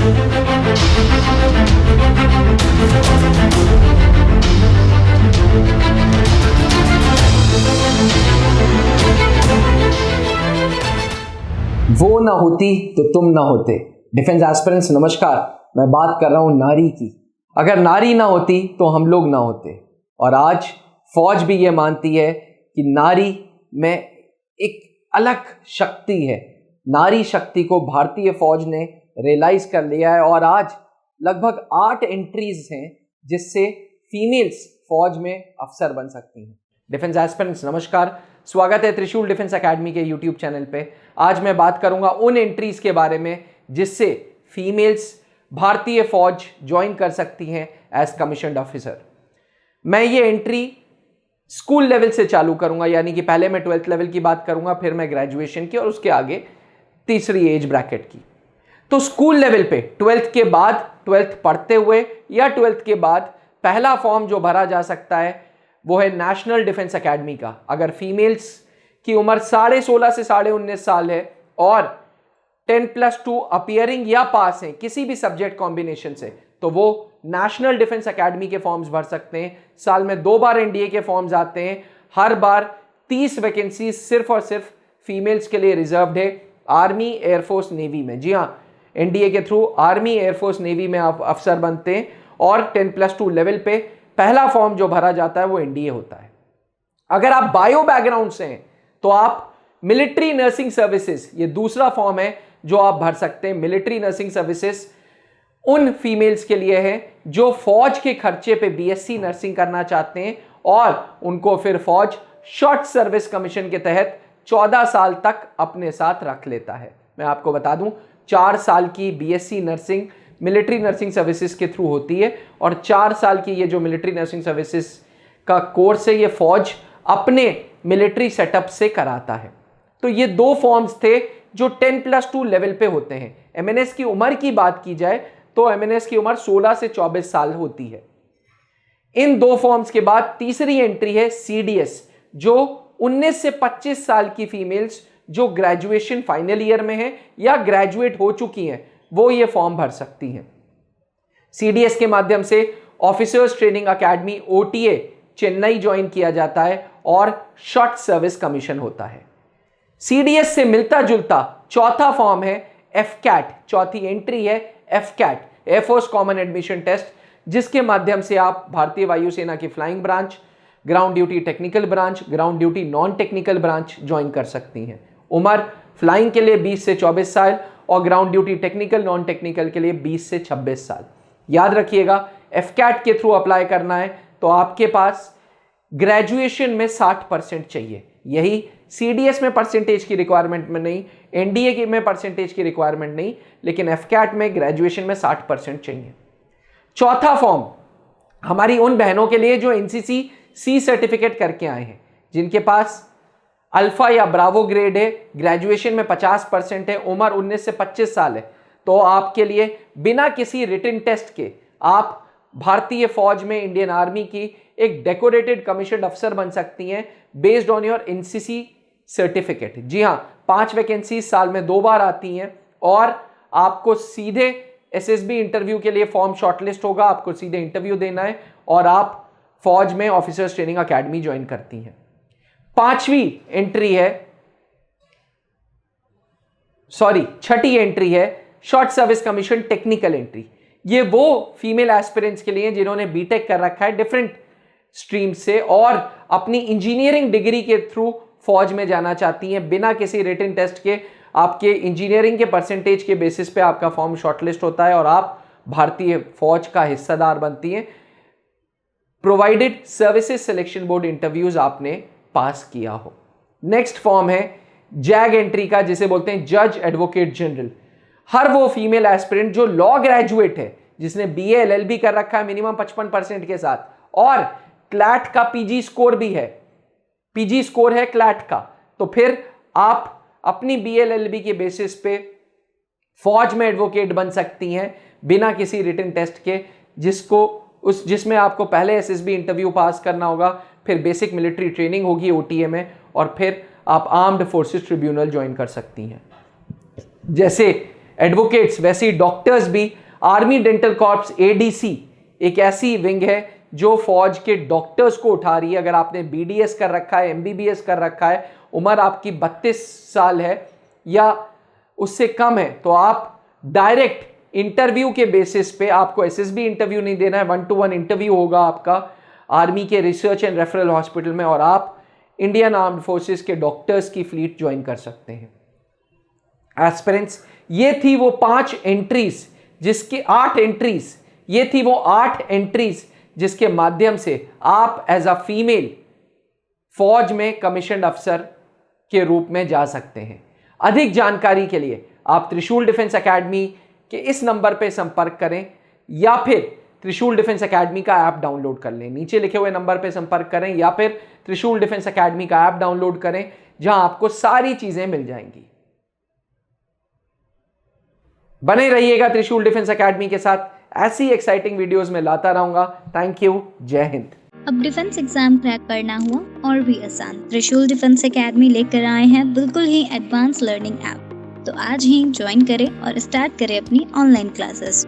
वो ना होती तो तुम ना होते। डिफेंस एस्पिरेंट्स नमस्कार, मैं बात कर रहा हूं नारी की। अगर नारी ना होती तो हम लोग ना होते। और आज फौज भी ये मानती है कि नारी में एक अलग शक्ति है। नारी शक्ति को भारतीय फौज ने रियलाइज कर लिया है और आज लगभग 8 एंट्रीज हैं जिससे फीमेल्स फौज में अफसर बन सकती हैं। डिफेंस एस्पिरेंट्स नमस्कार, स्वागत है त्रिशूल डिफेंस एकेडमी के यूट्यूब चैनल पे। आज मैं बात करूंगा उन एंट्रीज के बारे में जिससे फीमेल्स भारतीय फौज ज्वाइन कर सकती हैं एज कमीशन्ड ऑफिसर। मैं ये एंट्री स्कूल लेवल से चालू करूंगा, यानी कि पहले मैं 12th लेवल की बात करूंगा, फिर मैं ग्रेजुएशन की और उसके आगे तीसरी एज ब्रैकेट की। तो स्कूल लेवल पे 12th के बाद, 12th पढ़ते हुए या 12th के बाद पहला फॉर्म जो भरा जा सकता है वो है नेशनल डिफेंस एकेडमी का। अगर फीमेल्स की उम्र 16.5 से 19.5 साल है और 10+2 अपीयरिंग या पास है किसी भी सब्जेक्ट कॉम्बिनेशन से, तो वो नेशनल डिफेंस एकेडमी के फॉर्म्स भर सकते हैं। साल में 2 बार एनडीए के फॉर्म्स आते हैं। हर बार 30 वैकेंसी सिर्फ और सिर्फ फीमेल्स के लिए रिजर्व्ड है आर्मी, एयरफोर्स, नेवी में। जी हाँ, एनडीए के थ्रू आर्मी, एयरफोर्स, नेवी में आप अफसर बनते हैं और 10+2 लेवल पे पहला फॉर्म जो भरा जाता है वो एनडीए होता है। अगर आप बायो बैकग्राउंड से हैं तो आप मिलिट्री नर्सिंग सर्विसेज, ये दूसरा फॉर्म है जो आप भर सकते हैं। मिलिट्री नर्सिंग सर्विसेज उन फीमेल्स के लिए है जो फौज के खर्चे पे बीएससी नर्सिंग करना चाहते हैं और उनको फिर फौज शॉर्ट सर्विस कमीशन के तहत 14 साल तक अपने साथ रख लेता है। मैं आपको बता दूं, 4 साल की BSc nursing military nursing services के थ्रू होती है और 4 साल की ये जो मिलिट्री नर्सिंग सर्विसेज का कोर्स है ये फौज अपने मिलिट्री सेटअप से कराता है। तो ये 2 फॉर्म्स थे जो 10+2 लेवल पे होते हैं। एमएनएस की उम्र की बात की जाए तो एमएनएस की उम्र 16 से 24 साल होती है। इन 2 फॉर्म्स के बाद तीसरी एंट्री है सीडीएस, जो 19 से 25 साल की फीमेल्स जो ग्रेजुएशन फाइनल ईयर में है या ग्रेजुएट हो चुकी हैं वो ये फॉर्म भर सकती हैं। सीडीएस के माध्यम से officers training academy OTA Chennai join किया जाता है और शॉर्ट सर्विस कमीशन होता है। सीडीएस से मिलता जुलता चौथा फॉर्म है एफकैट, चौथी एंट्री है AFCAT, air force common admission test, जिसके माध्यम से आप भारतीय वायुसेना की flying branch, ground duty technical branch, ground duty non technical branch join कर सकती हैं। उम्र फ्लाइंग के लिए 20 से 24 साल और ground duty technical non technical के लिए 20 से 26 साल। याद रखिएगा, एफकैट के थ्रू अप्लाई करना है तो आपके पास ग्रेजुएशन में 60% चाहिए। यही सीडीएस में परसेंटेज की रिक्वायरमेंट में नहीं, एनडीए की में परसेंटेज की रिक्वायरमेंट नहीं, लेकिन एफकैट में ग्रेजुएशन में 60% चाहिए। चौथा फॉर्म हमारी उन बहनों के लिए जो एनसीसी सी सर्टिफिकेट करके आए हैं, जिनके पास अल्फा या ब्रावो ग्रेड है, ग्रेजुएशन में 50% है, उम्र 19 से 25 साल है, तो आपके लिए बिना किसी रिटन टेस्ट के आप भारतीय फौज में, इंडियन आर्मी की एक डेकोरेटेड कमीशन अफसर बन सकती हैं based on your NCC certificate. जी हाँ, 5 वैकेंसी साल में 2 बार आती हैं और आपको सीधे एसएसबी इंटरव्यू के लिए फॉर्म शॉर्टलिस्ट होगा, आपको सीधे इंटरव्यू देना है और आप फौज में ऑफिसर्स ट्रेनिंग एकेडमी ज्वाइन करती हैं। 6ठी एंट्री है short service commission technical entry. ये वो फीमेल एस्पिरेंट्स के लिए जिन्होंने बीटेक कर रखा है डिफरेंट स्ट्रीम से और अपनी इंजीनियरिंग डिग्री के थ्रू फौज में जाना चाहती हैं। बिना किसी रिटन टेस्ट के आपके इंजीनियरिंग के परसेंटेज के बेसिस पे आपका फॉर्म शॉर्टलिस्ट होता है और आप भारतीय फौज का हिस्सेदार बनती हैं, provided services selection board interviews आपने पास किया हो। नेक्स्ट फॉर्म है जैग एंट्री का, जिसे बोलते हैं जज एडवोकेट जनरल। हर वो फीमेल एस्पिरेंट जो लॉ ग्रेजुएट है, जिसने बीए एलएलबी कर रखा है मिनिमम 55% के साथ और क्लैट का पीजी स्कोर भी है, पीजी स्कोर है क्लैट का, तो फिर आप अपनी बीए एलएलबी के बेसिस पे फौज में एडवोकेट बन सकती हैं बिना किसी रिटन टेस्ट के, जिसमें आपको पहले एसएसबी इंटरव्यू पास करना होगा, फिर बेसिक मिलिट्री ट्रेनिंग होगी ओटीए में और फिर आप आर्म्ड फोर्सेस ट्रिब्यूनल ज्वाइन कर सकती हैं। जैसे एडवोकेट्स वैसे ही डॉक्टर्स भी। आर्मी डेंटल कॉर्प्स ADC एक ऐसी विंग है जो फौज के डॉक्टर्स को उठा रही है। अगर आपने BDS कर रखा है, MBBS कर रखा है, उम्र आपकी 32 साल है या उससे कम है, तो आप डायरेक्ट इंटरव्यू के बेसिस पे, आपको SSB इंटरव्यू नहीं देना है, 1-to-1 इंटरव्यू होगा आपका आर्मी के रिसर्च एंड रेफरल हॉस्पिटल में, और आप इंडियन आर्म्ड फोर्सेस के डॉक्टर्स की फ्लीट ज्वाइन कर सकते हैं। एस्पिरेंट्स, ये थी वो 8 एंट्रीज जिसके माध्यम से आप एज अ फीमेल फौज में कमीशन अफसर के रूप में जा सकते हैं। अधिक जानकारी के लिए आप त्रिशूल डिफेंस एकेडमी के इस नंबर पे संपर्क करें या फिर त्रिशूल डिफेंस एकेडमी का ऐप डाउनलोड कर लें। नीचे लिखे हुए नंबर पे संपर्क करें या फिर त्रिशूल डिफेंस एकेडमी का ऐप डाउनलोड करें, जहां आपको सारी चीजें मिल जाएंगी। बने रहिएगा त्रिशूल डिफेंस एकेडमी के साथ, ऐसी एक्साइटिंग वीडियोस में लाता रहूंगा। थैंक यू, जय हिंद। अब डिफेंस एग्जाम क्रैक करना हुआ और भी आसान, त्रिशूल डिफेंस एकेडमी लेकर आए हैं बिल्कुल ही एडवांस लर्निंग ऐप। तो आज ही ज्वाइन करें और स्टार्ट करें अपनी ऑनलाइन क्लासेस।